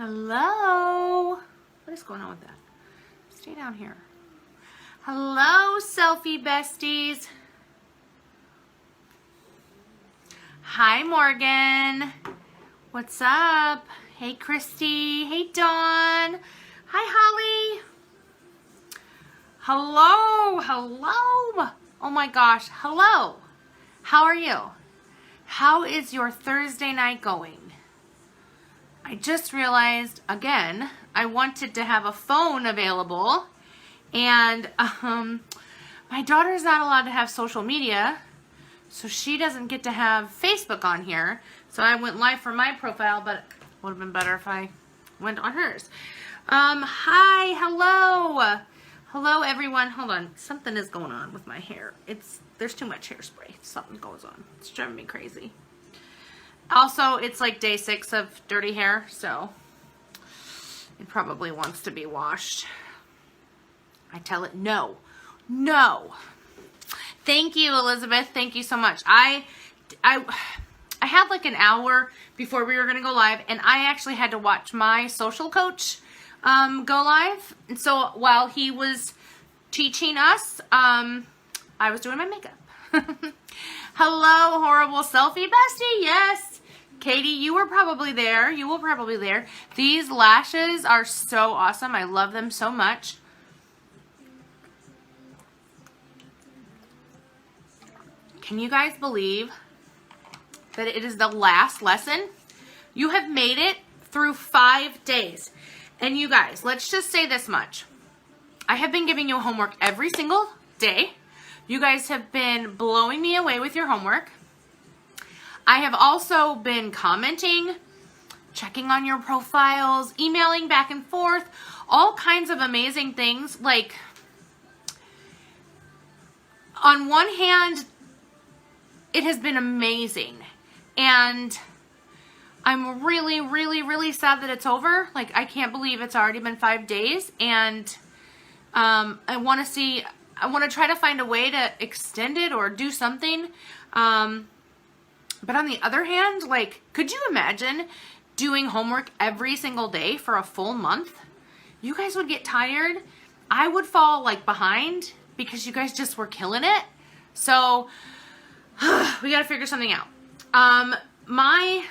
Hello. What is going on with that? Stay down here. Hello, selfie besties. Hi, Morgan. What's up? Hey, Christy. Hey, Dawn. Hi, Holly. Hello. Hello. Oh my gosh. Hello. How are you? How is your Thursday night going? I just realized, again, I wanted to have a phone available, and my daughter's not allowed to have social media, so she doesn't get to have Facebook on here. So I went live for my profile, but it would have been better if I went on hers. Hi, hello. Hello, everyone. Hold on. Something is going on with my hair. There's too much hairspray. Something goes on. It's driving me crazy. Also, it's like day 6 of dirty hair, so it probably wants to be washed. I tell it no. No. Thank you, Elizabeth. Thank you so much. I had like an hour before we were going to go live, and I actually had to watch my social coach go live. And so while he was teaching us, I was doing my makeup. Hello, horrible selfie bestie. Yes. Katie, you were probably there. You were probably there. These lashes are so awesome. I love them so much. Can you guys believe that it is the last lesson? You have made it through 5 days. And you guys, let's just say this much. I have been giving you homework every single day. You guys have been blowing me away with your homework. I have also been commenting, checking on your profiles, emailing back and forth, all kinds of amazing things. Like, on one hand, it has been amazing. And I'm really, really, really sad that it's over. Like, I can't believe it's already been 5 days. And I want to try to find a way to extend it or do something. But on the other hand, like, could you imagine doing homework every single day for a full month? You guys would get tired. I would fall like behind because you guys just were killing it. So we got to figure something out. My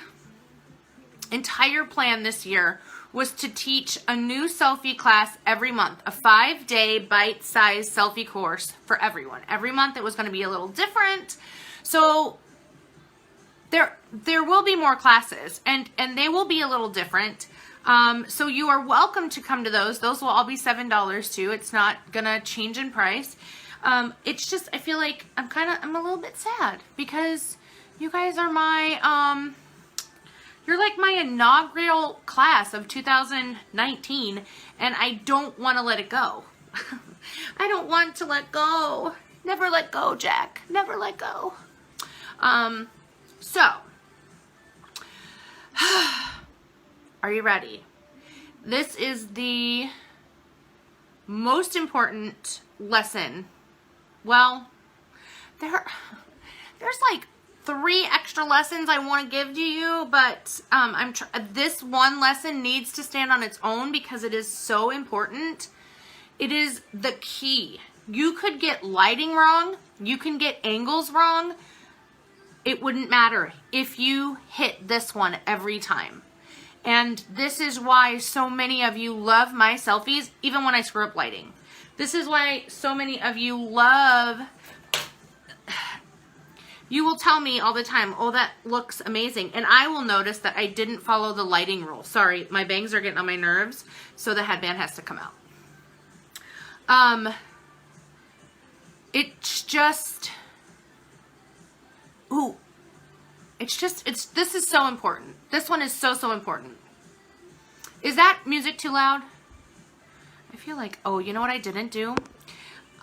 entire plan this year was to teach a new selfie class every month, a 5-day bite-sized selfie course for everyone. Every month it was going to be a little different. So there will be more classes, and they will be a little different. So you are welcome to come to those. Those will all be $7 too. It's not gonna change in price. It's just, I feel like I'm a little bit sad because you guys are my, you're like my inaugural class of 2019, and I don't want to let it go. I don't want to let go. Never let go, Jack. Never let go. So, are you ready? This is the most important lesson. Well, there's like 3 extra lessons I want to give to you, but this one lesson needs to stand on its own because it is so important. It is the key. You could get lighting wrong. You can get angles wrong. It wouldn't matter if you hit this one every time. And this is why so many of you love my selfies, even when I screw up lighting. This is why so many of you love, you will tell me all the time, oh, that looks amazing. And I will notice that I didn't follow the lighting rule. Sorry, my bangs are getting on my nerves, so the headband has to come out. It's just... Ooh, this is so important. This one is so, so important. Is that music too loud? I feel like, oh, you know what I didn't do?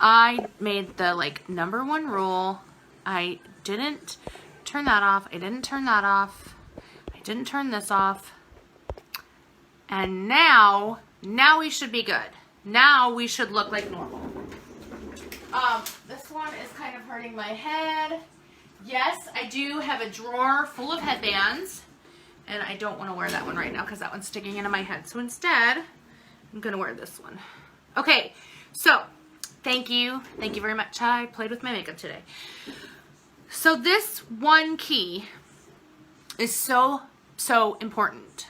I made the, like, #1 rule. I didn't turn that off. I didn't turn that off. I didn't turn this off. And now we should be good. Now we should look like normal. This one is kind of hurting my head. Yes, I do have a drawer full of headbands, And I don't want to wear that one right now because that one's sticking into my head. So instead, I'm going to wear this one. Okay, so thank you. Thank you very much. I played with my makeup today. So this one key is so important.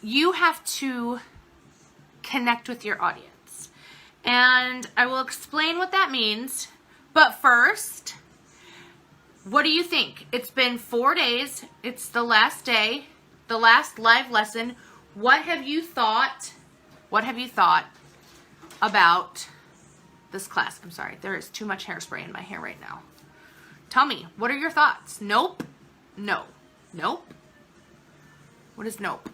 You have to connect with your audience. And I will explain what that means. But first, what do you think? It's been 4 days. It's the last day, the last live lesson. What have you thought? What have you thought about this class? I'm sorry, there is too much hairspray in my hair right now. Tell me, what are your thoughts? Nope. No. Nope. What is nope?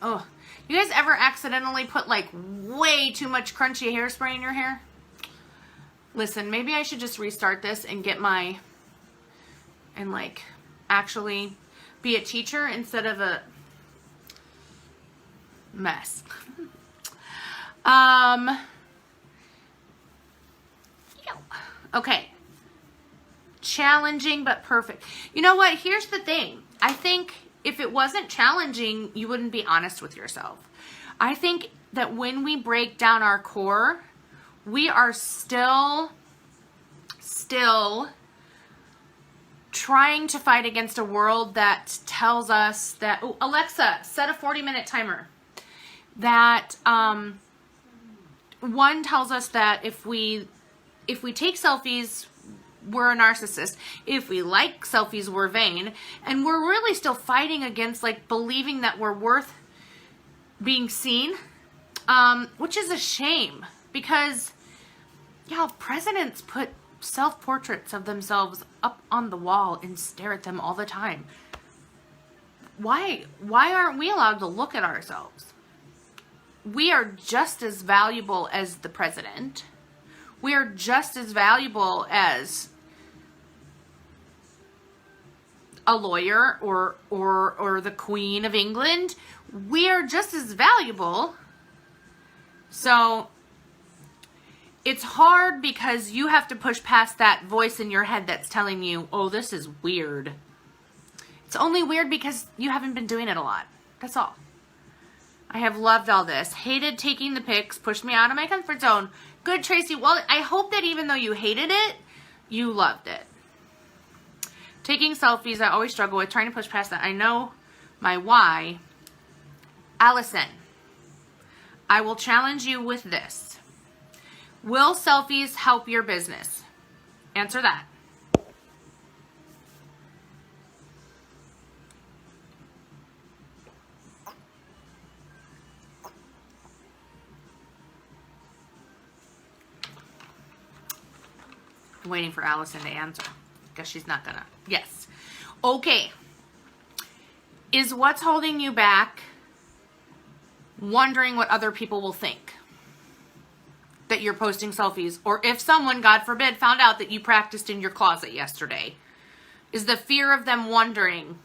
Oh, you guys ever accidentally put like way too much crunchy hairspray in your hair? Listen, maybe I should just restart this and get my, and like actually be a teacher instead of a mess. Okay. Challenging but perfect. You know what? Here's the thing. I think if it wasn't challenging, you wouldn't be honest with yourself. I think that when we break down our core, we are still trying to fight against a world that tells us that, oh, Alexa, set a 40-minute timer. That one tells us that if we take selfies, we're a narcissist. If we like selfies, we're vain. And we're really still fighting against like believing that we're worth being seen, which is a shame because, y'all, presidents put self-portraits of themselves up on the wall and stare at them all the time. Why aren't we allowed to look at ourselves? We are just as valuable as the president. We are just as valuable as a lawyer or the Queen of England. We are just as valuable. So it's hard because you have to push past that voice in your head that's telling you, oh, this is weird. It's only weird because you haven't been doing it a lot. That's all. I have loved all this. Hated taking the pics. Pushed me out of my comfort zone. Good, Tracy. Well, I hope that even though you hated it, you loved it. Taking selfies, I always struggle with trying to push past that. I know my why. Allison, I will challenge you with this. Will selfies help your business? Answer that. I'm waiting for Allison to answer because she's not gonna. Yes. Okay. Is what's holding you back wondering what other people will think that you're posting selfies, or if someone, God forbid, found out that you practiced in your closet yesterday? Is the fear of them wondering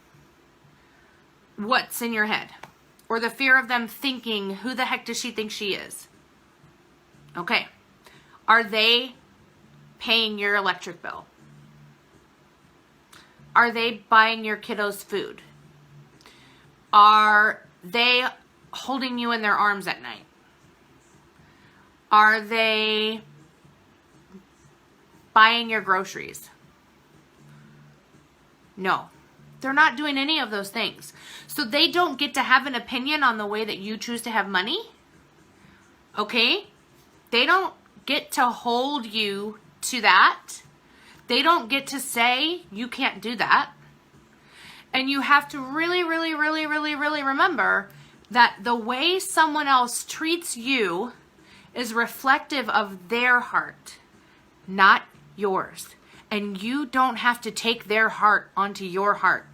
what's in your head, or the fear of them thinking, who the heck does she think she is? Okay. Are they paying your electric bill? Are they buying your kiddos food? Are they holding you in their arms at night? Are they buying your groceries? No. They're not doing any of those things. So they don't get to have an opinion on the way that you choose to have money. Okay? They don't get to hold you to that. They don't get to say you can't do that. And you have to really remember that the way someone else treats you is reflective of their heart, not yours. And you don't have to take their heart onto your heart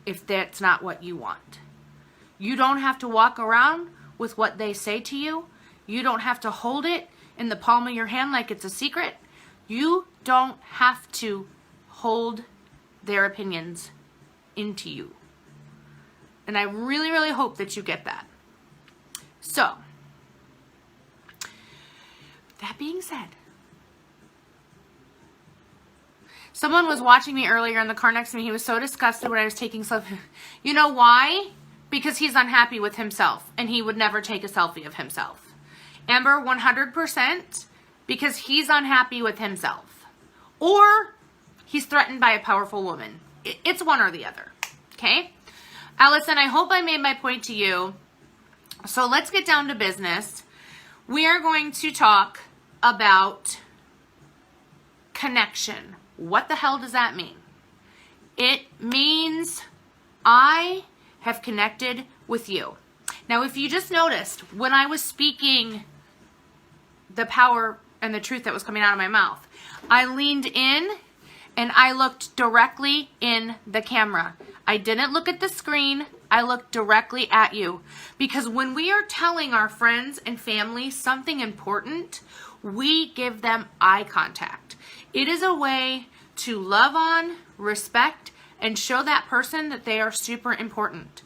if that's not what you want. You don't have to walk around with what they say to you. You don't have to hold it in the palm of your hand like it's a secret. You don't have to hold their opinions into you. And I really hope that you get that. So, that being said, Someone was watching me earlier in the car next to me. He was so disgusted when I was taking selfies. You know why? Because he's unhappy with himself, and he would never take a selfie of himself. Amber, 100%, because he's unhappy with himself. Or he's threatened by a powerful woman. It's one or the other. Okay? Allison, I hope I made my point to you. So let's get down to business. We are going to talk about connection. What the hell does that mean? It means I have connected with you. Now, if you just noticed, when I was speaking the power and the truth that was coming out of my mouth, I leaned in and I looked directly in the camera. I didn't look at the screen. I looked directly at you. Because when we are telling our friends and family something important, we give them eye contact. It is a way to love on, respect, and show that person that they are super important.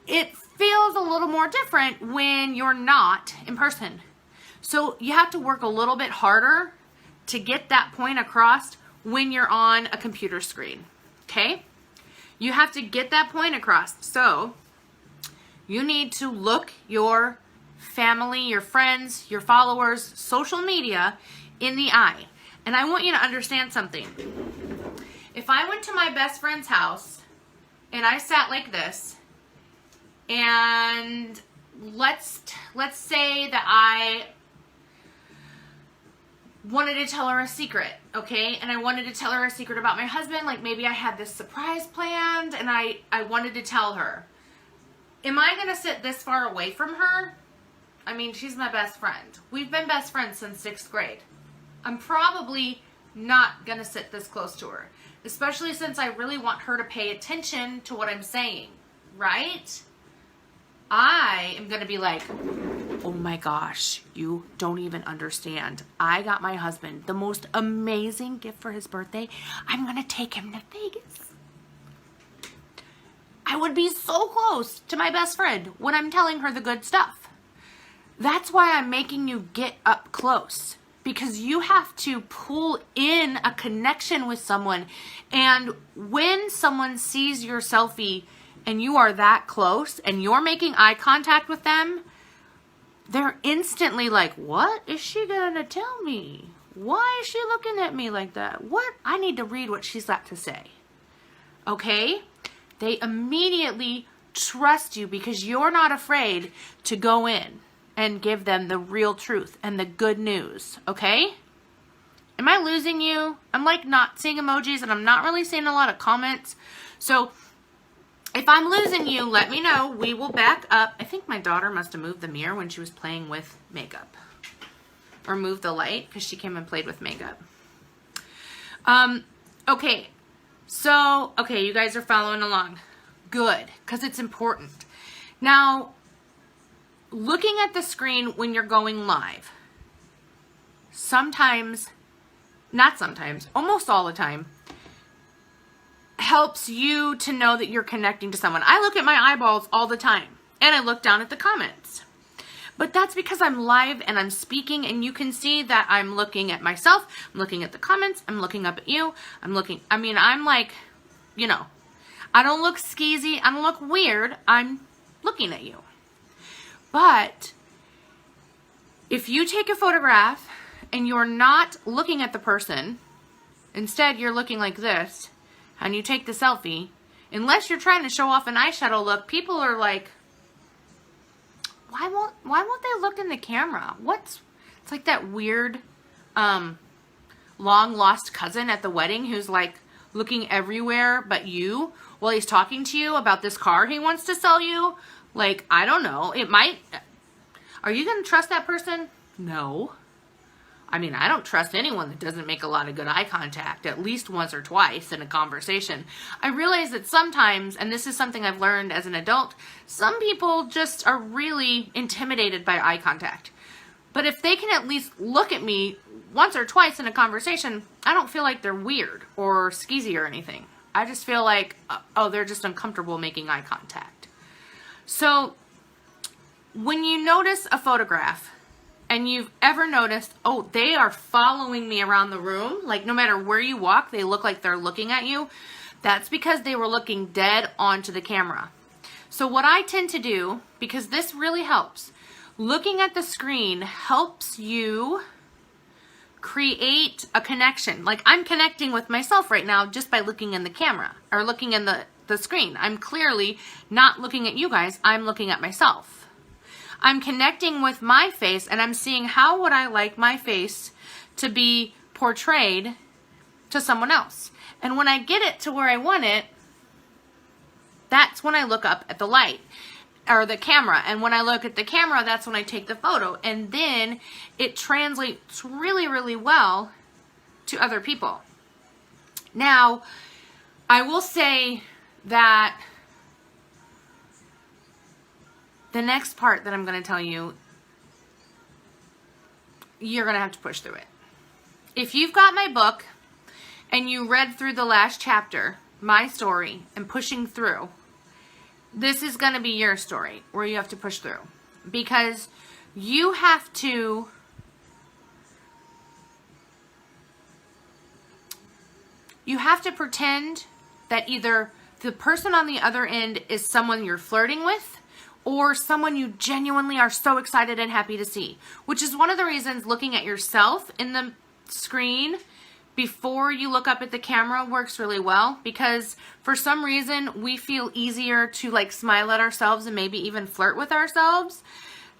It feels a little more different when you're not in person. So you have to work a little bit harder to get that point across when you're on a computer screen. Okay? You have to get that point across. So you need to look your family, your friends, your followers, social media in the eye. And I want you to understand something. If I went to my best friend's house and I sat like this, and let's say that I wanted to tell her a secret, okay? And I wanted to tell her a secret about my husband, like maybe I had this surprise planned and I wanted to tell her. Am I going to sit this far away from her? I mean, she's my best friend. We've been best friends since 6th grade. I'm probably not going to sit this close to her, especially since I really want her to pay attention to what I'm saying, right? I am going to be like, oh my gosh, you don't even understand. I got my husband the most amazing gift for his birthday. I'm going to take him to Vegas. I would be so close to my best friend when I'm telling her the good stuff. That's why I'm making you get up close. Because you have to pull in a connection with someone. And when someone sees your selfie and you are that close and you're making eye contact with them, they're instantly like, what is she going to tell me? Why is she looking at me like that? What? I need to read what she's got to say. Okay? They immediately trust you because you're not afraid to go in and give them the real truth and the good news, okay? Am I losing you? I'm like not seeing emojis and I'm not really seeing a lot of comments. So if I'm losing you, let me know. We will back up. I think my daughter must have moved the mirror when she was playing with makeup. Or moved the light because she came and played with makeup. Okay. So, okay, you guys are following along. Good, because it's important. Now, looking at the screen when you're going live, sometimes, not sometimes, almost all the time, helps you to know that you're connecting to someone. I look at my eyeballs all the time, and I look down at the comments. But that's because I'm live and I'm speaking, and you can see that I'm looking at myself, I'm looking at the comments, I'm looking up at you, I'm like, you know, I don't look skeezy, I don't look weird, I'm looking at you. But if you take a photograph and you're not looking at the person, instead you're looking like this, and you take the selfie, unless you're trying to show off an eyeshadow look, people are like, why won't they look in the camera? It's like that weird long lost cousin at the wedding who's like looking everywhere but you while he's talking to you about this car he wants to sell you. Like, I don't know. Are you going to trust that person? No. I mean, I don't trust anyone that doesn't make a lot of good eye contact at least once or twice in a conversation. I realize that sometimes, and this is something I've learned as an adult, some people just are really intimidated by eye contact. But if they can at least look at me once or twice in a conversation, I don't feel like they're weird or skeezy or anything. I just feel like, oh, they're just uncomfortable making eye contact. So when you notice a photograph and you've ever noticed, oh, they are following me around the room, like no matter where you walk, they look like they're looking at you, that's because they were looking dead onto the camera. So what I tend to do, because this really helps, looking at the screen helps you create a connection. Like I'm connecting with myself right now just by looking in the camera or looking in the screen. I'm clearly not looking at you guys, I'm looking at myself. I'm connecting with my face and I'm seeing how would I like my face to be portrayed to someone else. And when I get it to where I want it, that's when I look up at the light or the camera. And when I look at the camera, that's when I take the photo. And then it translates really, really well to other people. Now, I will say that the next part that I'm going to tell you, you're going to have to push through it. If you've got my book and you read through the last chapter, my story, and pushing through, this is going to be your story where you have to push through. Because you have to pretend that either the person on the other end is someone you're flirting with or someone you genuinely are so excited and happy to see. Which is one of the reasons looking at yourself in the screen before you look up at the camera works really well, because for some reason we feel easier to like smile at ourselves and maybe even flirt with ourselves.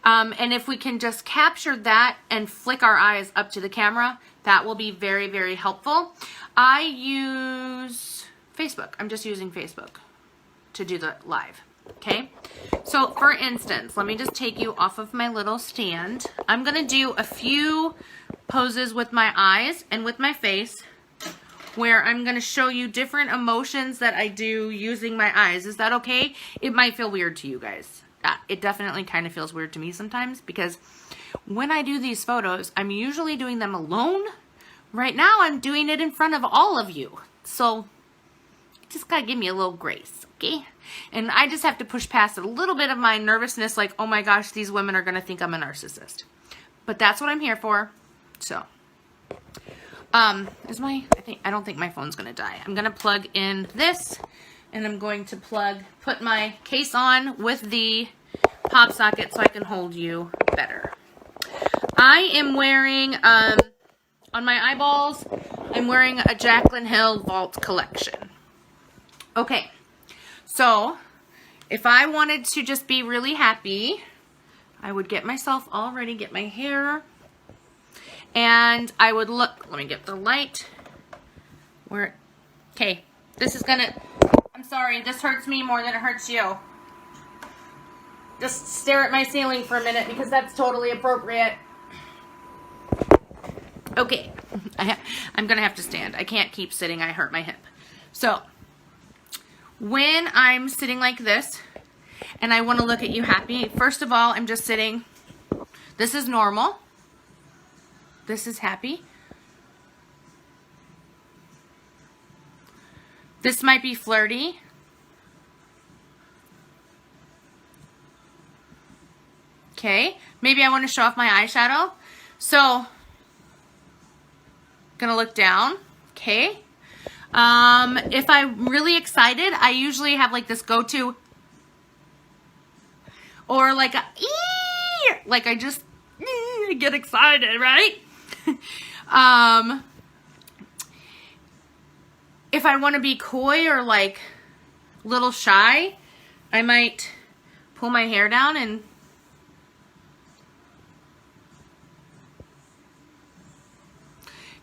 And if we can just capture that and flick our eyes up to the camera, that will be very, very helpful. I use Facebook. I'm just using Facebook to do the live. Okay. So for instance, let me just take you off of my little stand. I'm going to do a few poses with my eyes and with my face where I'm going to show you different emotions that I do using my eyes. Is that okay? It might feel weird to you guys. It definitely kind of feels weird to me sometimes because when I do these photos, I'm usually doing them alone. Right now, I'm doing it in front of all of you. So just gotta give me a little grace, okay? And I just have to push past a little bit of my nervousness, like, oh my gosh, these women are gonna think I'm a narcissist. But that's what I'm here for. So, I don't think my phone's gonna die. I'm gonna plug in this, and I'm going to put my case on with the pop socket so I can hold you better. I am wearing, on my eyeballs, I'm wearing a Jaclyn Hill Vault collection. Okay, so if I wanted to just be really happy, I would get myself all ready, get my hair, and I would look, let me get the light, okay, this is gonna, I'm sorry, this hurts me more than it hurts you. Just stare at my ceiling for a minute because that's totally appropriate. Okay, I'm gonna have to stand. I can't keep sitting, I hurt my hip. So, when I'm sitting like this, and I wanna look at you happy, first of all, I'm just sitting, this is normal. This is happy. This might be flirty. Okay, maybe I want to show off my eyeshadow. So, gonna look down. Okay. If I'm really excited, I usually have like this go-to, or like a like I just get excited, right? If I want to be coy or like a little shy, I might pull my hair down and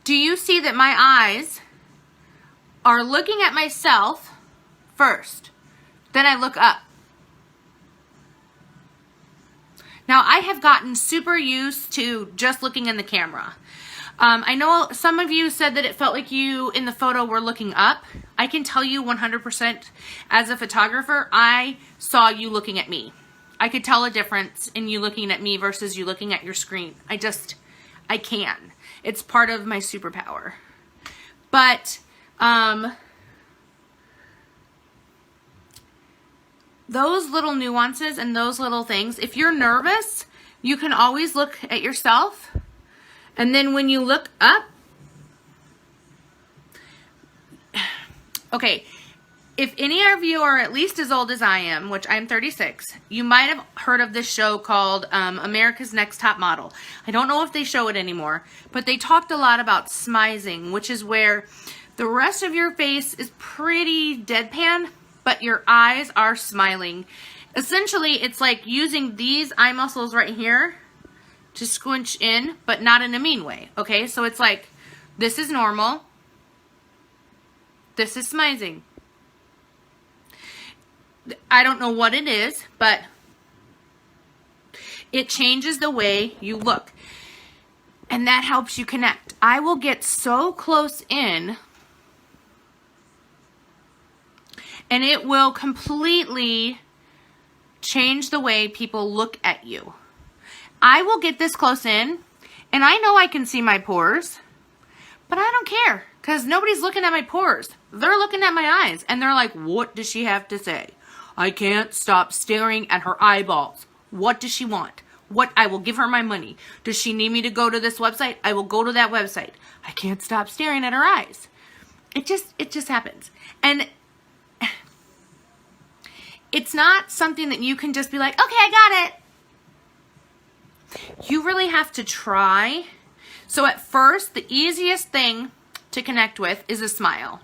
do you see that my eyes are looking at myself first, then I look up. Now I have gotten super used to just looking in the camera. I know some of you said that it felt like you in the photo were looking up. I can tell you 100% as a photographer, I saw you looking at me. I could tell a difference in you looking at me versus you looking at your screen. I can. It's part of my superpower. But, those little nuances and those little things, if you're nervous, you can always look at yourself, and then when you look up, okay, if any of you are at least as old as I am, which I'm 36, you might have heard of this show called America's Next Top Model. I don't know if they show it anymore, but they talked a lot about smizing, which is where the rest of your face is pretty deadpan, but your eyes are smiling. Essentially, it's like using these eye muscles right here to squinch in, but not in a mean way, okay? So it's like, this is normal. This is smizing. I don't know what it is, but it changes the way you look. And that helps you connect. I will get so close in, and it will completely change the way people look at you. I will get this close in, and I know I can see my pores, but I don't care, because nobody's looking at my pores. They're looking at my eyes, and they're like, what does she have to say? I can't stop staring at her eyeballs. What does she want? What? I will give her my money. Does she need me to go to this website? I will go to that website. I can't stop staring at her eyes. It just happens. And it's not something that you can just be like, okay, I got it. You really have to try. So at first, the easiest thing to connect with is a smile.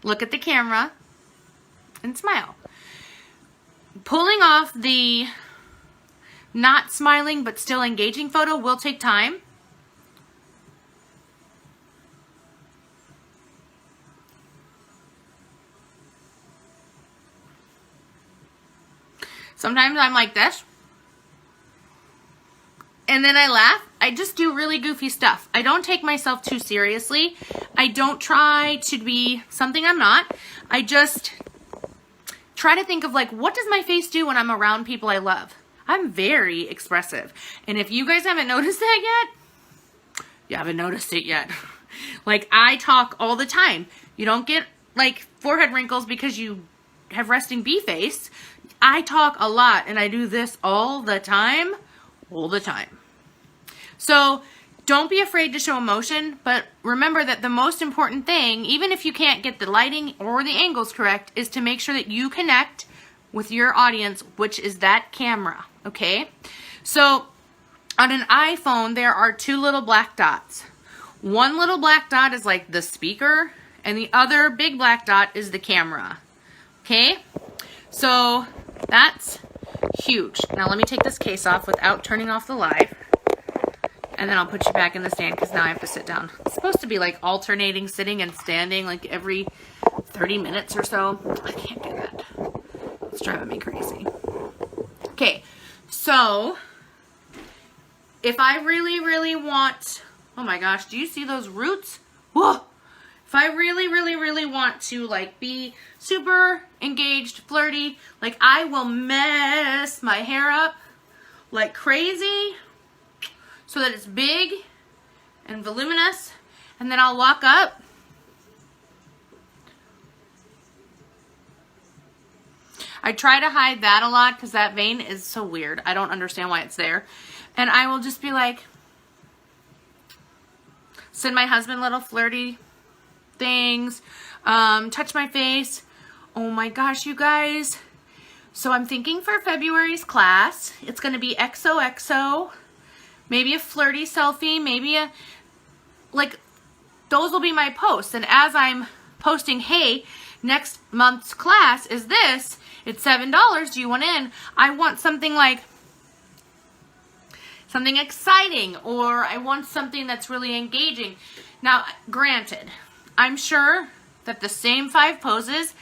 Look at the camera and smile. Pulling off the not smiling but still engaging photo will take time. Sometimes I'm like this, and then I laugh. I just do really goofy stuff. I don't take myself too seriously. I don't try to be something I'm not. I just try to think of like, what does my face do when I'm around people I love? I'm very expressive. And if you guys haven't noticed that yet, you haven't noticed it yet. Like, I talk all the time. You don't get like forehead wrinkles because you have resting bee face. I talk a lot, and I do this all the time. All the time. So don't be afraid to show emotion, but remember that the most important thing, even if you can't get the lighting or the angles correct, is to make sure that you connect with your audience, which is that camera, okay? So on an iPhone, there are two little black dots. One little black dot is like the speaker, and the other big black dot is the camera, okay? So that's huge. Now let me take this case off without turning off the live. And then I'll put you back in the stand because now I have to sit down. It's supposed to be like alternating sitting and standing like every 30 minutes or so. I can't do that. It's driving me crazy. Okay, so if I really, really want... Oh my gosh, do you see those roots? Whoa! If I really, really, really want to like be super engaged, flirty, like I will mess my hair up like crazy so that it's big and voluminous, and then I'll walk up. I try to hide that a lot because that vein is so weird. I don't understand why it's there. And I will just be like, send my husband little flirty things, touch my face. Oh my gosh, you guys. So I'm thinking for February's class, it's going to be XOXO, maybe a flirty selfie, maybe a, like, those will be my posts. And as I'm posting, hey, next month's class is this, it's $7, do you want in? I want something like, something exciting, or I want something that's really engaging. Now, granted, I'm sure that the same 5 poses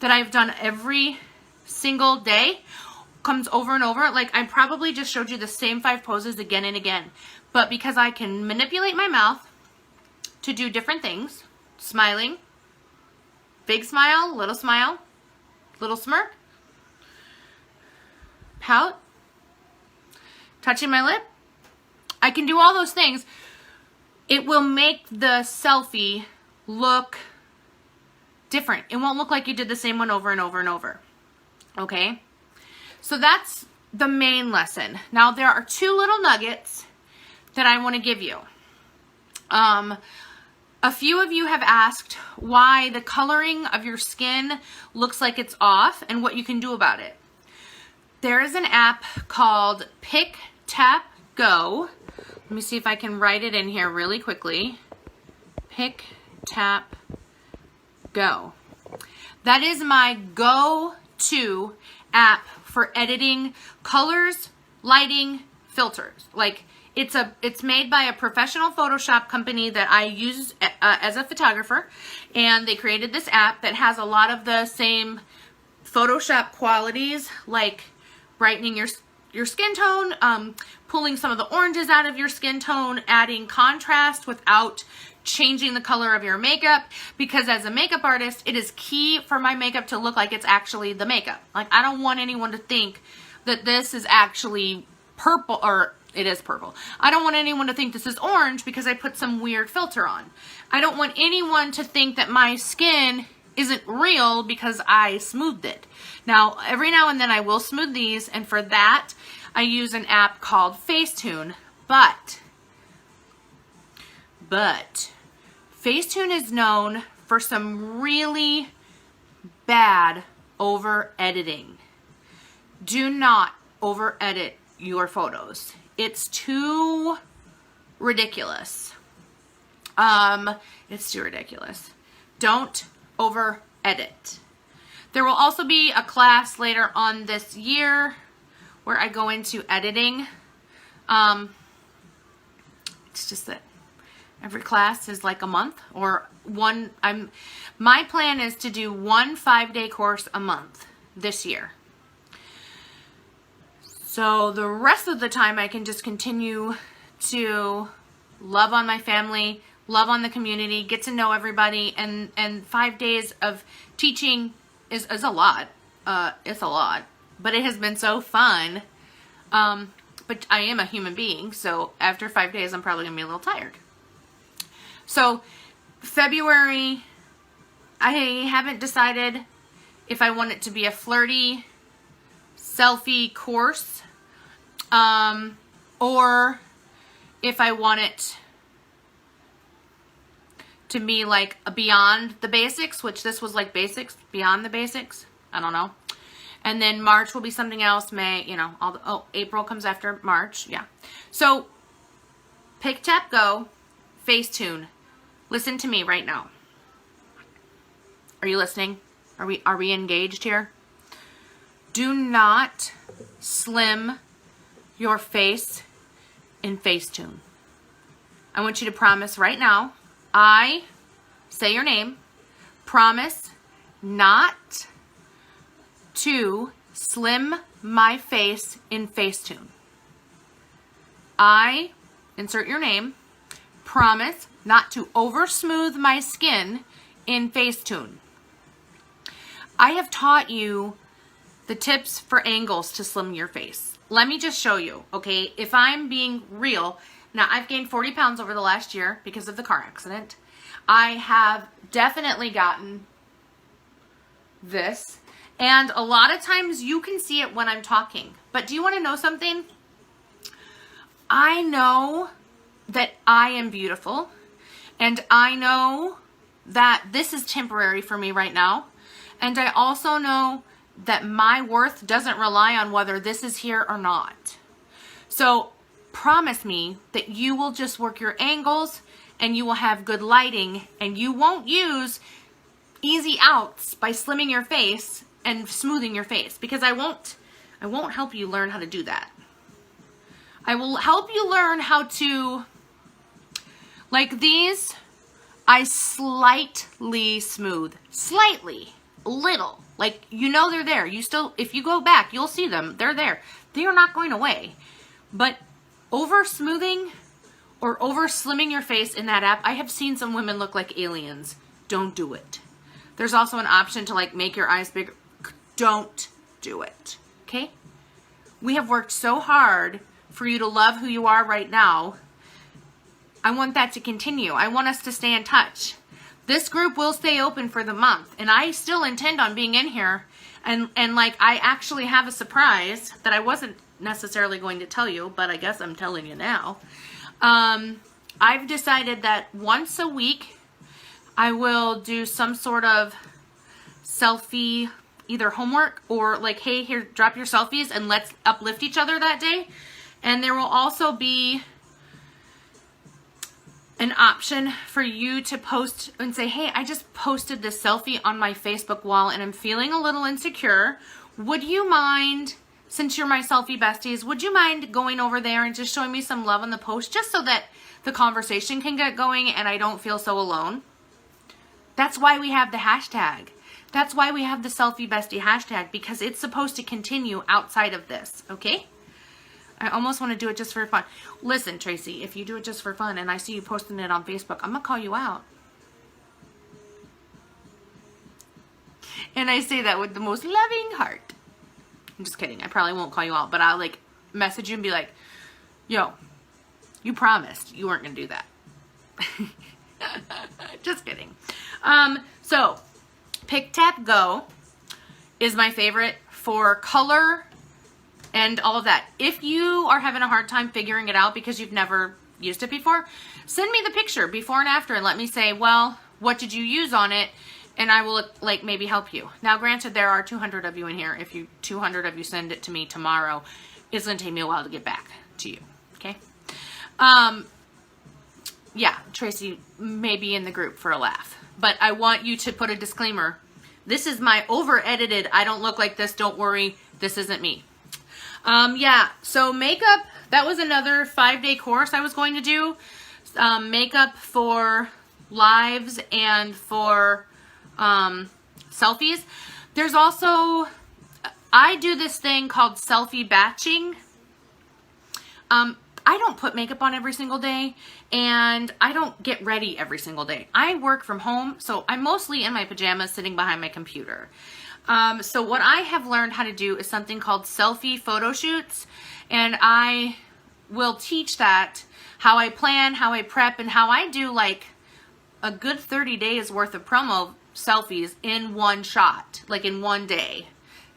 that I've done every single day comes over and over. Like, I probably just showed you the same 5 poses again and again. But because I can manipulate my mouth to do different things, smiling, big smile, little smirk, pout, touching my lip, I can do all those things. It will make the selfie look different. It won't look like you did the same one over and over and over. Okay? So that's the main lesson. Now there are two little nuggets that I want to give you. A few of you have asked why the coloring of your skin looks like it's off and what you can do about it. There is an app called Pick Tap Go. Let me see if I can write it in here really quickly. Pick Tap Go. That is my go-to app for editing colors, lighting, filters. Like, it's made by a professional Photoshop company that I use as a photographer, and they created this app that has a lot of the same Photoshop qualities, like brightening your skin tone, pulling some of the oranges out of your skin tone, adding contrast without changing the color of your makeup, because as a makeup artist, it is key for my makeup to look like it's actually the makeup. Like, I don't want anyone to think that this is actually purple, or it is purple. I don't want anyone to think this is orange because I put some weird filter on. I don't want anyone to think that my skin isn't real because I smoothed it. Now, every now and then I will smooth these, and for that, I use an app called Facetune. But Facetune is known for some really bad over editing. Do not over edit your photos. It's too ridiculous. It's too ridiculous. Don't over edit. There will also be a class later on this year where I go into editing. It's just that every class is like a month or one. My plan is to do one 5-day course a month this year. So the rest of the time I can just continue to love on my family, love on the community, get to know everybody, and 5 days of teaching is a lot. It's a lot, but it has been so fun. But I am a human being, so after 5 days I'm probably gonna be a little tired. So February, I haven't decided if I want it to be a flirty selfie course, or if I want it to be like a beyond the basics, which this was like basics, beyond the basics. I don't know. And then March will be something else. May, you know, April comes after March. Yeah. So Pick Tap Go, Facetune. Listen to me right now. Are you listening? Are we engaged here? Do not slim your face in Facetune. I want you to promise right now, I say your name, promise not to slim my face in Facetune. I, insert your name, promise not to over smooth my skin in Facetune. I have taught you the tips for angles to slim your face. Let me just show you, okay? If I'm being real, now I've gained 40 pounds over the last year because of the car accident. I have definitely gotten this, and a lot of times you can see it when I'm talking. But do you want to know something? I know that I am beautiful, and I know that this is temporary for me right now, and I also know that my worth doesn't rely on whether this is here or not. So promise me that you will just work your angles and you will have good lighting and you won't use easy outs by slimming your face and smoothing your face, because I won't help you learn how to do that. I will help you learn how to, like these, I slightly smooth, slightly, little. Like, you know they're there. You still, if you go back, you'll see them. They're there. They are not going away. But over smoothing or over slimming your face in that app, I have seen some women look like aliens. Don't do it. There's also an option to like make your eyes bigger. Don't do it. Okay? We have worked so hard for you to love who you are right now. I want that to continue. I want us to stay in touch. This group will stay open for the month, and I still intend on being in here And like, I actually have a surprise that I wasn't necessarily going to tell you, but I guess I'm telling you now. I've decided that once a week I will do some sort of selfie, either homework or like, hey, here, drop your selfies and let's uplift each other that day. And there will also be an option for you to post and say, hey, I just posted this selfie on my Facebook wall and I'm feeling a little insecure. Would you mind, since you're my selfie besties, would you mind going over there and just showing me some love on the post, just so that the conversation can get going and I don't feel so alone? That's why we have the hashtag. That's why we have the Selfie Bestie hashtag, because it's supposed to continue outside of this, okay? I almost want to do it just for fun. Listen, Tracy, if you do it just for fun and I see you posting it on Facebook, I'm going to call you out. And I say that with the most loving heart. I'm just kidding. I probably won't call you out, but I'll like message you and be like, yo, you promised you weren't going to do that. Just kidding. So Pick Tap Go is my favorite for color and all of that. If you are having a hard time figuring it out because you've never used it before, send me the picture before and after and let me say, well, what did you use on it? And I will like maybe help you. Now, granted, there are 200 of you in here. If 200 of you send it to me tomorrow, it's going to take me a while to get back to you. Okay. Yeah, Tracy may be in the group for a laugh, but I want you to put a disclaimer. This is my over-edited, I don't look like this, don't worry, this isn't me. Yeah, so makeup, that was another 5-day course I was going to do. Makeup for lives and for selfies. There's also, I do this thing called selfie batching. I don't put makeup on every single day, and I don't get ready every single day. I work from home, so I'm mostly in my pajamas sitting behind my computer. So what I have learned how to do is something called selfie photo shoots, and I will teach that, how I plan, how I prep, and how I do like a good 30 days worth of promo selfies in one shot, like in one day.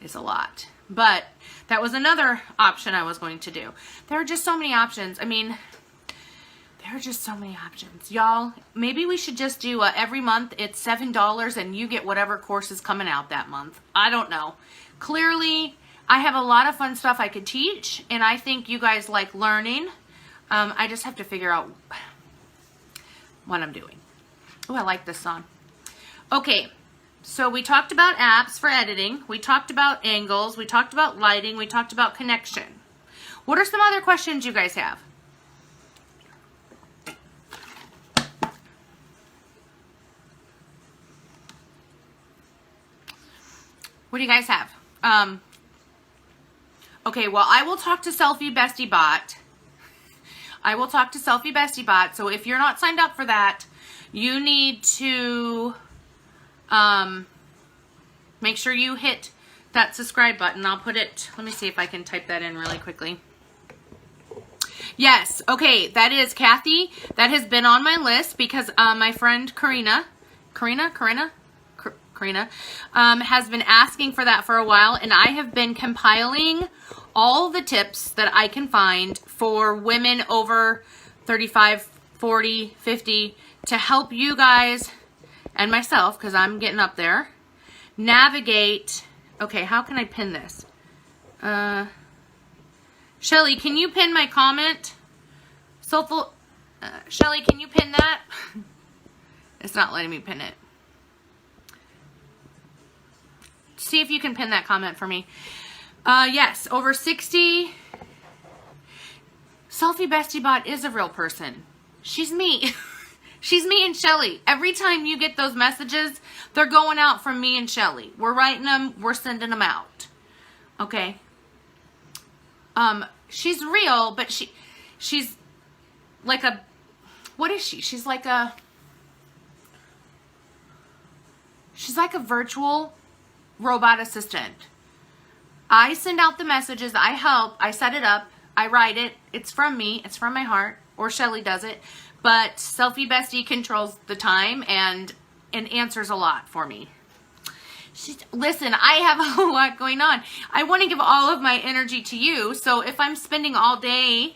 Is a lot. But that was another option I was going to do. There are just so many options. I mean, there are just so many options. Y'all, maybe we should just do every month it's $7 and you get whatever course is coming out that month. I don't know. Clearly, I have a lot of fun stuff I could teach, and I think you guys like learning. I just have to figure out what I'm doing. Oh, I like this song. Okay. So we talked about apps for editing, we talked about angles, we talked about lighting, we talked about connection. What are some other questions you guys have? What do you guys have? Okay, well, I will talk to Selfie Bestie Bot. I will talk to Selfie Bestie Bot. So if you're not signed up for that, you need to make sure you hit that subscribe button. I'll put it, let me see if I can type that in really quickly. Yes, okay, that is Kathy. That has been on my list because my friend Karina has been asking for that for a while, and I have been compiling all the tips that I can find for women over 35, 40, 50 to help you guys and myself, because I'm getting up there, navigate. Okay, how can I pin this? Shelly, can you pin my comment? Shelly, can you pin that? It's not letting me pin it. See if you can pin that comment for me. Yes, over 60. Selfie Bestie Bot is a real person. She's me. She's me and Shelly. Every time you get those messages, they're going out from me and Shelly. We're writing them, we're sending them out. Okay? She's real, but she's like a, what is she? She's like a virtual robot assistant. I send out the messages, I help, I set it up, I write it, it's from me, it's from my heart, or Shelly does it. But Selfie Bestie controls the time and answers a lot for me. Listen, I have a lot going on. I want to give all of my energy to you. So if I'm spending all day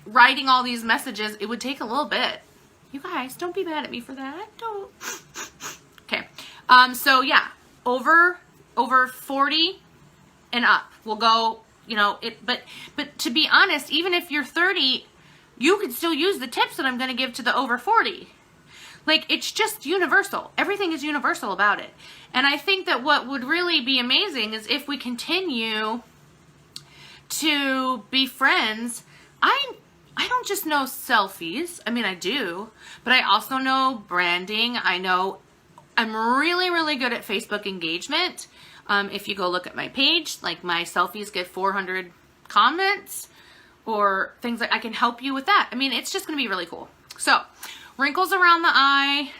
writing all these messages, it would take a little bit. You guys, don't be mad at me for that. Don't. Okay. So yeah, over 40 and up. We'll go, you know, but to be honest, even if you're 30, you could still use the tips that I'm going to give to the over 40. Like, it's just universal. Everything is universal about it. And I think that what would really be amazing is if we continue to be friends. I don't just know selfies. I mean, I do, but I also know branding. I'm really, really good at Facebook engagement. If you go look at my page, like my selfies get 400 comments or things like, I can help you with that. I mean, it's just going to be really cool. So, wrinkles around the eye,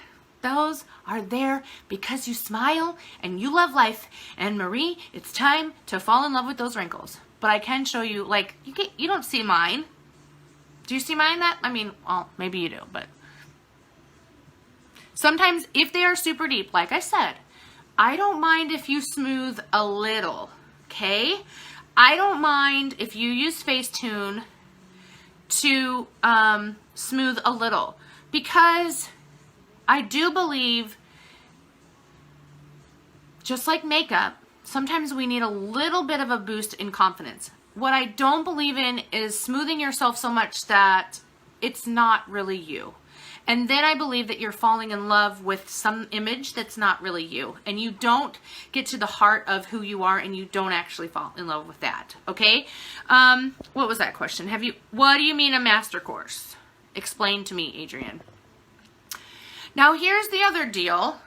those are there because you smile and you love life. And Marie, it's time to fall in love with those wrinkles. But I can show you, like, you don't see mine. Do you see mine? Well, maybe you do, but sometimes if they are super deep, like I said, I don't mind if you smooth a little, okay? I don't mind if you use Facetune to smooth a little, because I do believe, just like makeup, sometimes we need a little bit of a boost in confidence. What I don't believe in is smoothing yourself so much that it's not really you. And then I believe that you're falling in love with some image that's not really you. And you don't get to the heart of who you are, and you don't actually fall in love with that. Okay? What was that question? What do you mean a master course? Explain to me, Adrienne. Now here's the other deal.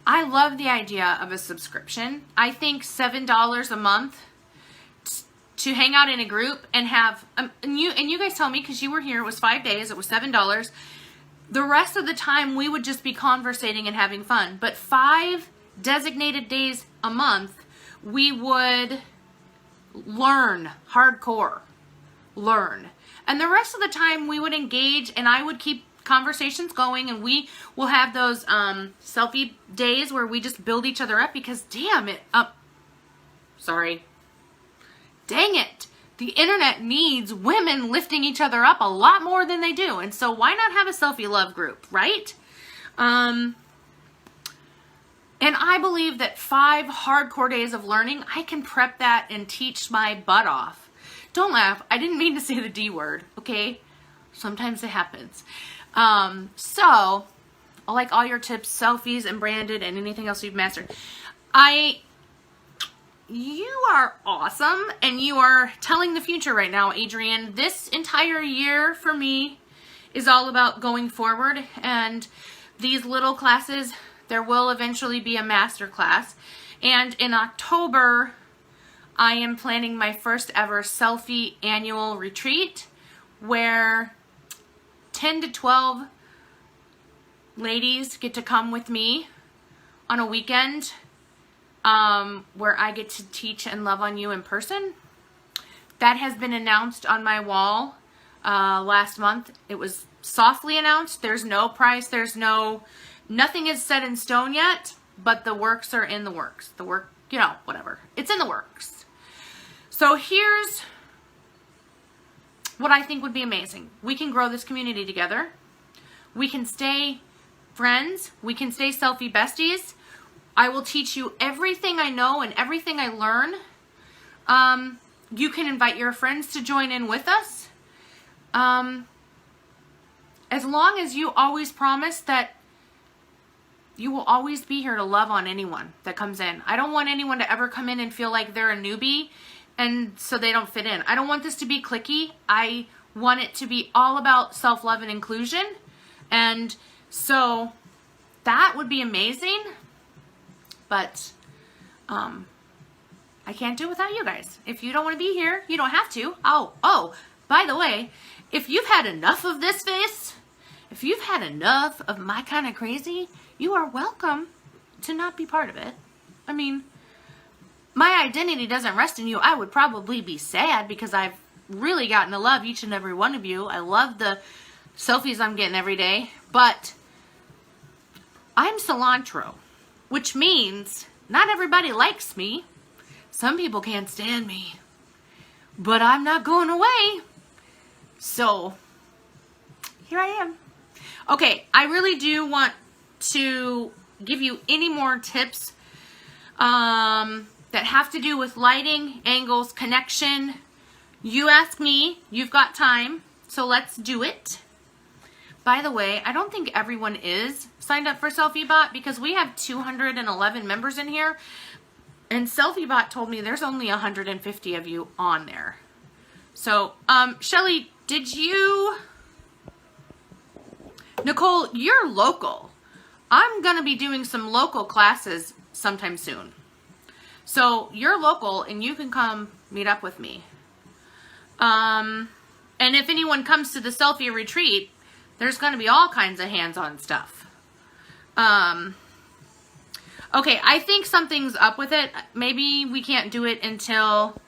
I love the idea of a subscription. I think $7 a month to hang out in a group and have, and you guys tell me, because you were here, it was 5 days, it was $7. The rest of the time we would just be conversating and having fun. But 5 designated days a month, we would learn, hardcore, learn. And the rest of the time we would engage, and I would keep conversations going, and we will have those selfie days where we just build each other up, because damn it, dang it, the internet needs women lifting each other up a lot more than they do. And so why not have a selfie love group, right? And I believe that 5 hardcore days of learning, I can prep that and teach my butt off. Don't laugh, I didn't mean to say the D word, okay? Sometimes it happens. So, I like all your tips, selfies and branded, and anything else you've mastered. You are awesome, and you are telling the future right now, Adrienne. This entire year for me is all about going forward, and these little classes, there will eventually be a master class. And in October, I am planning my first ever selfie annual retreat, where 10 to 12 ladies get to come with me on a weekend, where I get to teach and love on you in person. That has been announced on my wall last month. It was softly announced. There's no price. Nothing is set in stone yet, but the works are in the works. Whatever. It's in the works. So here's what I think would be amazing. We can grow this community together. We can stay friends. We can stay selfie besties. I will teach you everything I know and everything I learn. You can invite your friends to join in with us. As long as you always promise that you will always be here to love on anyone that comes in. I don't want anyone to ever come in and feel like they're a newbie and so they don't fit in. I don't want this to be cliquey. I want it to be all about self-love and inclusion. And so that would be amazing. But I can't do it without you guys. If you don't want to be here, you don't have to. Oh, by the way, if you've had enough of this face, if you've had enough of my kind of crazy, you are welcome to not be part of it. I mean, my identity doesn't rest in you. I would probably be sad because I've really gotten to love each and every one of you. I love the selfies I'm getting every day. But I'm cilantro, which means not everybody likes me. Some people can't stand me, but I'm not going away. So here I am. Okay, I really do want to give you any more tips that have to do with lighting, angles, connection. You ask me, you've got time, so let's do it. By the way, I don't think everyone is signed up for SelfieBot because we have 211 members in here, and SelfieBot told me there's only 150 of you on there. So, Shelly, Nicole, you're local. I'm going to be doing some local classes sometime soon. So, you're local and you can come meet up with me. And if anyone comes to the selfie retreat, there's going to be all kinds of hands-on stuff. Okay, I think something's up with it. Maybe we can't do it until...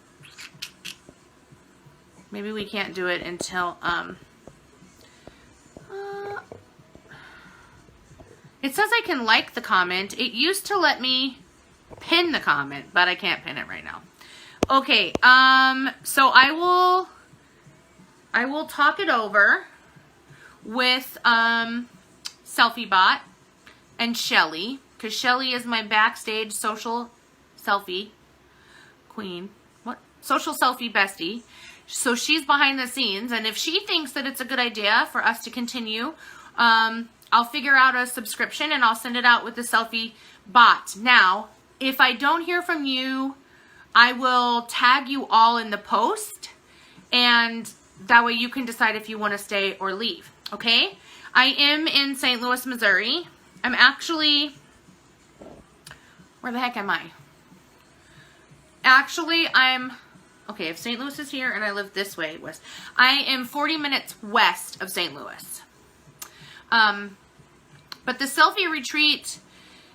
it says I can like the comment. It used to let me pin the comment, but I can't pin it right now. Okay, so I will talk it over with SelfieBot and Shelly, because Shelly is my backstage social selfie queen. What? Social selfie bestie. So she's behind the scenes, and if she thinks that it's a good idea for us to continue, I'll figure out a subscription and I'll send it out with the SelfieBot. Now, if I don't hear from you, I will tag you all in the post, and that way you can decide if you want to stay or leave, okay? I am in St. Louis, Missouri. I'm actually, where the heck am I? Actually, okay, if St. Louis is here and I live this way, west, I am 40 minutes west of St. Louis. But the selfie retreat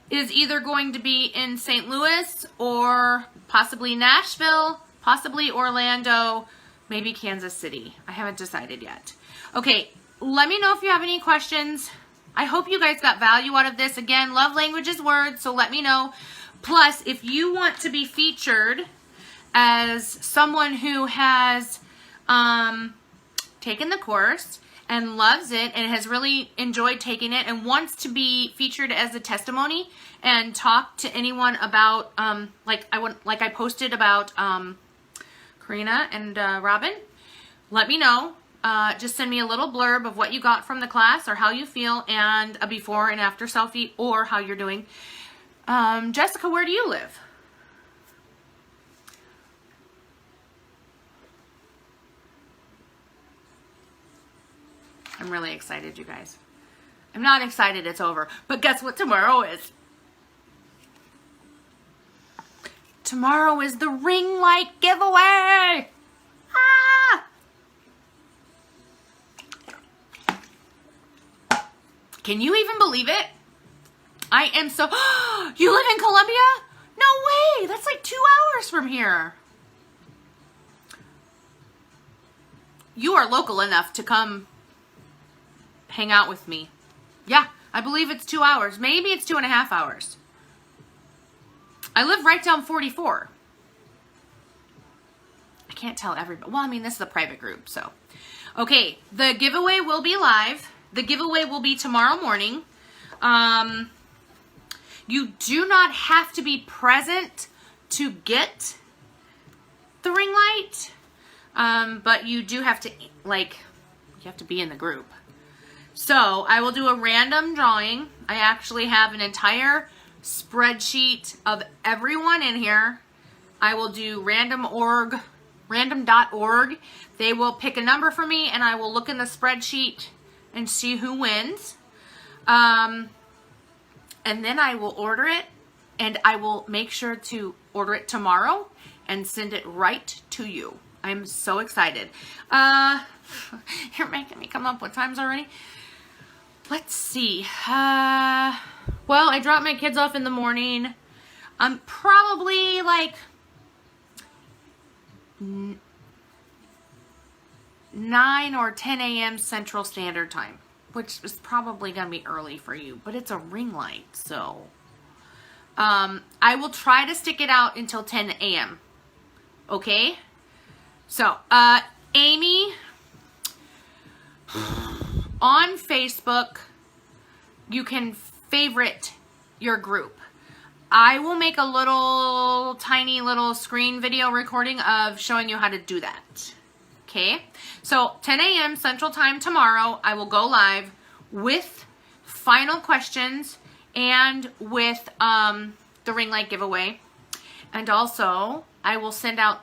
is either going to be in St. Louis or possibly Nashville, possibly Orlando, maybe Kansas City. I haven't decided yet. Okay, let me know if you have any questions. I hope you guys got value out of this. Again, love language is words, so let me know. Plus, if you want to be featured as someone who has taken the course and loves it and has really enjoyed taking it and wants to be featured as a testimony and talk to anyone about, like I posted about Karina and Robin, let me know. Just send me a little blurb of what you got from the class or how you feel, and a before and after selfie, or how you're doing. Jessica, where do you live? I'm really excited, you guys. I'm not excited it's over, but guess what tomorrow is? Tomorrow is the ring light giveaway! Ah! Can you even believe it? I am so... You live in Columbia? No way! That's like 2 hours from here. You are local enough to come hang out with me. Yeah, I believe it's 2 hours. Maybe it's 2.5 hours. I live right down 44. I can't tell everybody. Well, I mean, this is a private group, so. Okay, the giveaway will be live. The giveaway will be tomorrow morning. You do not have to be present to get the ring light, but you do have to, like, you have to be in the group. So I will do a random drawing. I actually have an entire spreadsheet of everyone in here. I will do random.org. They will pick a number for me, and I will look in the spreadsheet and see who wins. And then I will order it, and I will make sure to order it tomorrow and send it right to you. I'm so excited. You're making me come up with times already. Let's see. Well, I drop my kids off in the morning. I'm probably like 9 or 10 a.m. Central Standard Time. which is probably going to be early for you, but it's a ring light, so I will try to stick it out until 10 a.m. Okay? So, Amy, on Facebook, you can favorite your group. I will make a little tiny little screen video recording of showing you how to do that. Okay? So 10 a.m. Central Time tomorrow, I will go live with final questions and with the ring light giveaway. And also, I will send out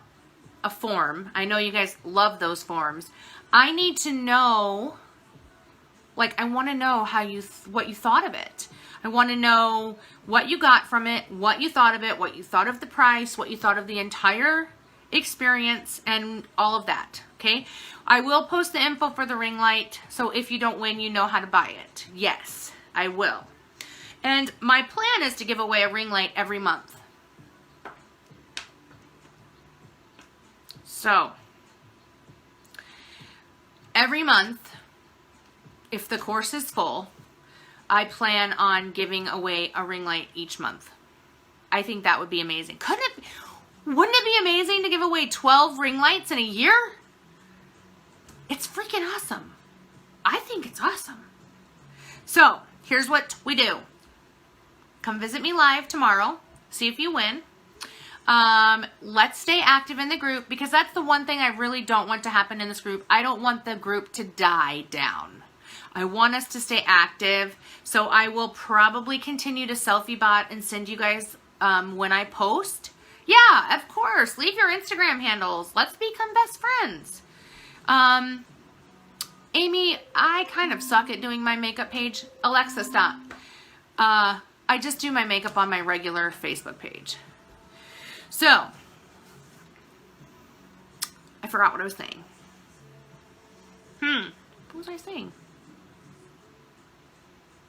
a form. I know you guys love those forms. I need to know, like, I want to know how what you thought of it. I want to know what you got from it, what you thought of it, what you thought of the price, what you thought of the entire experience, and all of that, okay? I will post the info for the ring light, so if you don't win, you know how to buy it. Yes, I will. And my plan is to give away a ring light every month. So, every month, if the course is full, I plan on giving away a ring light each month. I think that would be amazing. Wouldn't it be amazing to give away 12 ring lights in a year? It's freaking awesome. I think it's awesome. So, here's what we do. Come visit me live tomorrow. See if you win. Let's stay active in the group, because that's the one thing I really don't want to happen in this group. I don't want the group to die down. I want us to stay active, so I will probably continue to selfie bot and send you guys when I post. Yeah, of course. Leave your Instagram handles. Let's become best friends. Amy, I kind of suck at doing my makeup page. Alexa, stop. I just do my makeup on my regular Facebook page. So, I forgot what I was saying. What was I saying?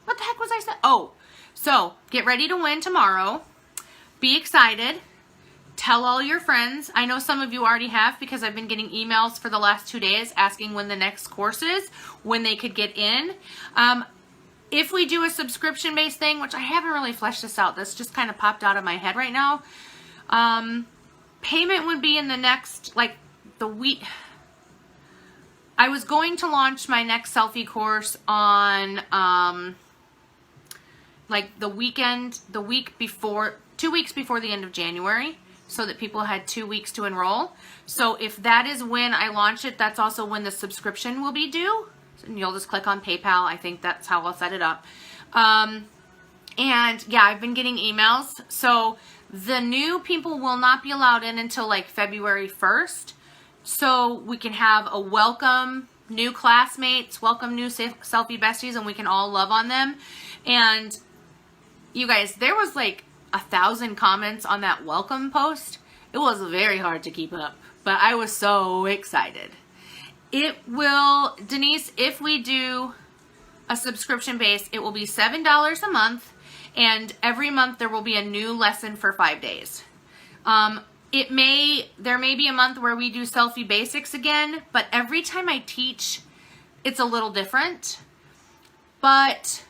What the heck was I saying? Oh, so get ready to win tomorrow. Be excited. Tell all your friends. I know some of you already have, because I've been getting emails for the last 2 days asking when the next course is, when they could get in. If we do a subscription-based thing, which I haven't really fleshed this out, this just kind of popped out of my head right now. Payment would be in the next, like, the week. I was going to launch my next selfie course on, like, the week before, 2 weeks before the end of January, so that people had 2 weeks to enroll. So if that is when I launch it, that's also when the subscription will be due. And you'll just click on PayPal. I think that's how I'll set it up. And yeah, I've been getting emails. So the new people will not be allowed in until like February 1st. So we can have a welcome new classmates, welcome new selfie besties, and we can all love on them. And you guys, there was like 1,000 comments on that welcome post. It was very hard to keep up, but I was so excited. It will, Denise, if we do a subscription base, it will be $7 a month, and every month there will be a new lesson for 5 days. There may be a month where we do selfie basics again, but every time I teach, it's a little different. But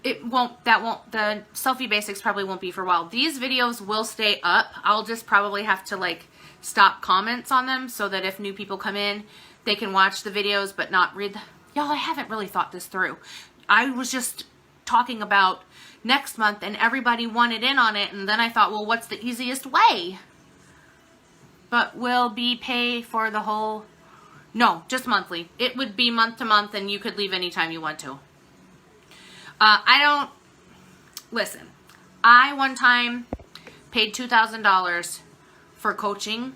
the selfie basics probably won't be for a while. These videos will stay up. I'll just probably have to like stop comments on them so that if new people come in, they can watch the videos but not read them. Y'all, I haven't really thought this through. I was just talking about next month and everybody wanted in on it, and then I thought, well, what's the easiest way? But will be pay for the whole, no, just monthly. It would be month to month, and you could leave anytime you want to. Listen, I one time paid $2,000 for coaching.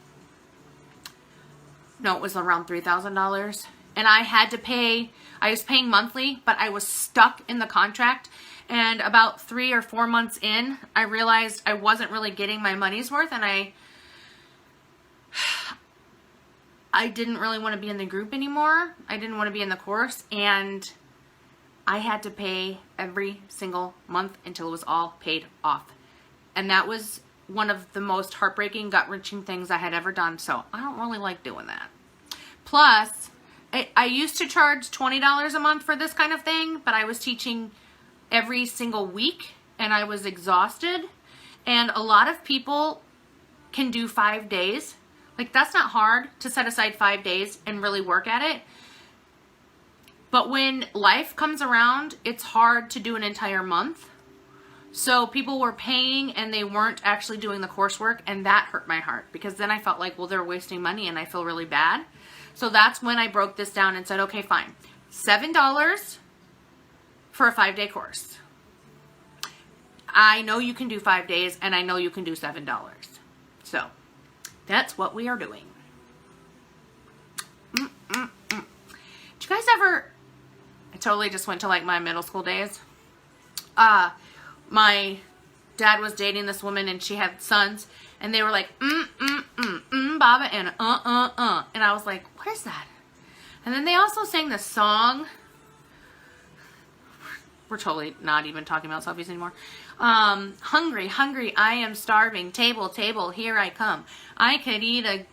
No, it was around $3,000. And I had to pay, I was paying monthly, but I was stuck in the contract. And about 3 or 4 months in, I realized I wasn't really getting my money's worth, and I didn't really want to be in the group anymore. I didn't want to be in the course, and I had to pay every single month until it was all paid off. And that was one of the most heartbreaking, gut-wrenching things I had ever done, so I don't really like doing that. Plus, I used to charge $20 a month for this kind of thing, but I was teaching every single week and I was exhausted. And a lot of people can do 5 days. Like, that's not hard to set aside 5 days and really work at it. But when life comes around, it's hard to do an entire month. So people were paying and they weren't actually doing the coursework, and that hurt my heart because then I felt like, well, they're wasting money and I feel really bad. So that's when I broke this down and said, okay, fine. $7 for a 5-day course. I know you can do 5 days and I know you can do $7. So that's what we are doing. Did you guys ever, I totally just went to like my middle school days. My dad was dating this woman and she had sons and they were like, Baba, and And I was like, what is that? And then they also sang the song. We're totally not even talking about selfies anymore. Hungry, hungry, I am starving. Table, table, here I come. I could eat a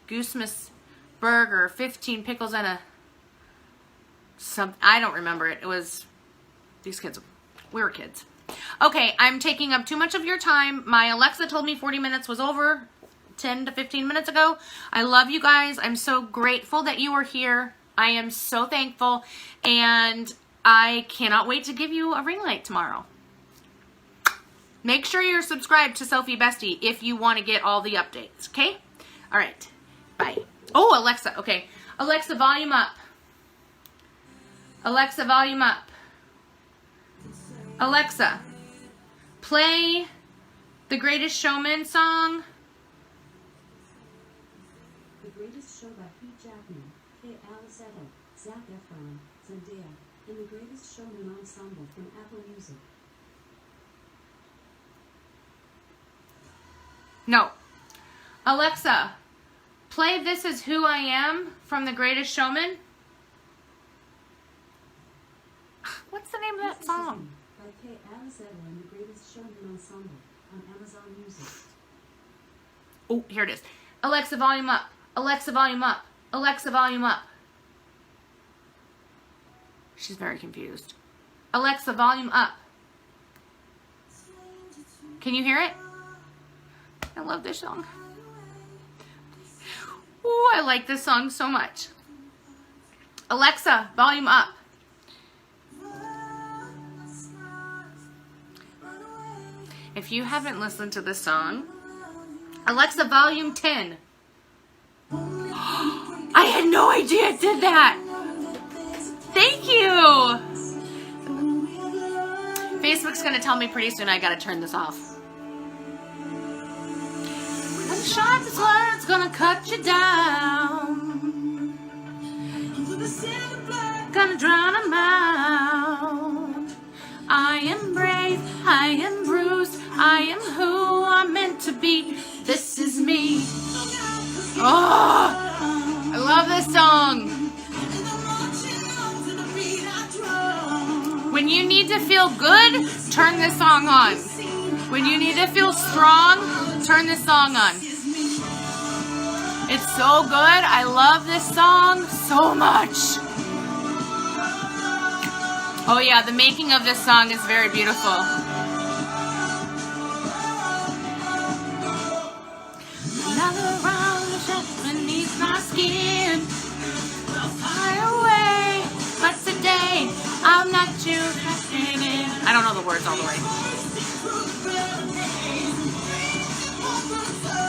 Goosemas burger, 15 pickles and a I don't remember it. It was these kids. We were kids. Okay, I'm taking up too much of your time. My Alexa told me 40 minutes was over 10 to 15 minutes ago. I love you guys. I'm so grateful that you are here. I am so thankful. And I cannot wait to give you a ring light tomorrow. Make sure you're subscribed to Selfie Bestie if you want to get all the updates, okay? All right, bye. Oh, Alexa, okay. Alexa, volume up. Alexa, volume up. Alexa, play The Greatest Showman song. The Greatest Show by Pete Jackman, Kate Alisetto, Zac Efron, Zendaya, and The Greatest Showman Ensemble from Apple Music. No. Alexa, play This Is Who I Am from The Greatest Showman. What's the name of that song? By Kate Alisetto and The Greatest Showman Ensemble on Amazon Music. Oh, here it is. Alexa, volume up. Alexa, volume up. Alexa, volume up. She's very confused. Alexa, volume up. Can you hear it? I love this song. Ooh, I like this song so much. Alexa, volume up. If you haven't listened to this song, Alexa, volume 10. I had no idea it did that. Thank you. Facebook's going to tell me pretty soon I got to turn this off. When the sharpest word's going to cut you down, gonna drown them out. I am brave, I am bruised, I am who I'm meant to be. This is me. Oh, I love this song. When you need to feel good, turn this song on. When you need to feel strong, turn this song on. It's so good. I love this song so much. Oh yeah, the making of this song is very beautiful. Another round of shot beneath my skin. I'll fly away, but today I'm not too fascinated. I don't know the words all the way.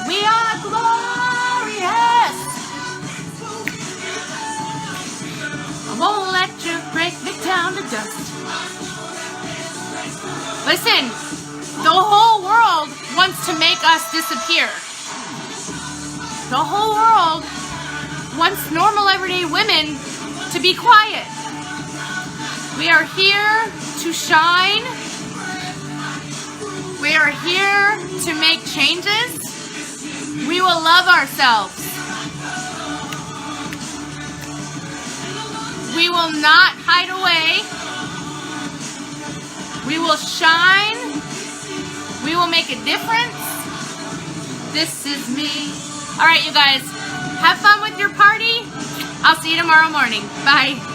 We are glorious. I won't let you break me down to dust. Listen, the whole world wants to make us disappear. The whole world wants normal everyday women to be quiet. We are here to shine. We are here to make changes. We will love ourselves. We will not hide away. We will shine. We will make a difference. This is me. All right, you guys, have fun with your party. I'll see you tomorrow morning. Bye.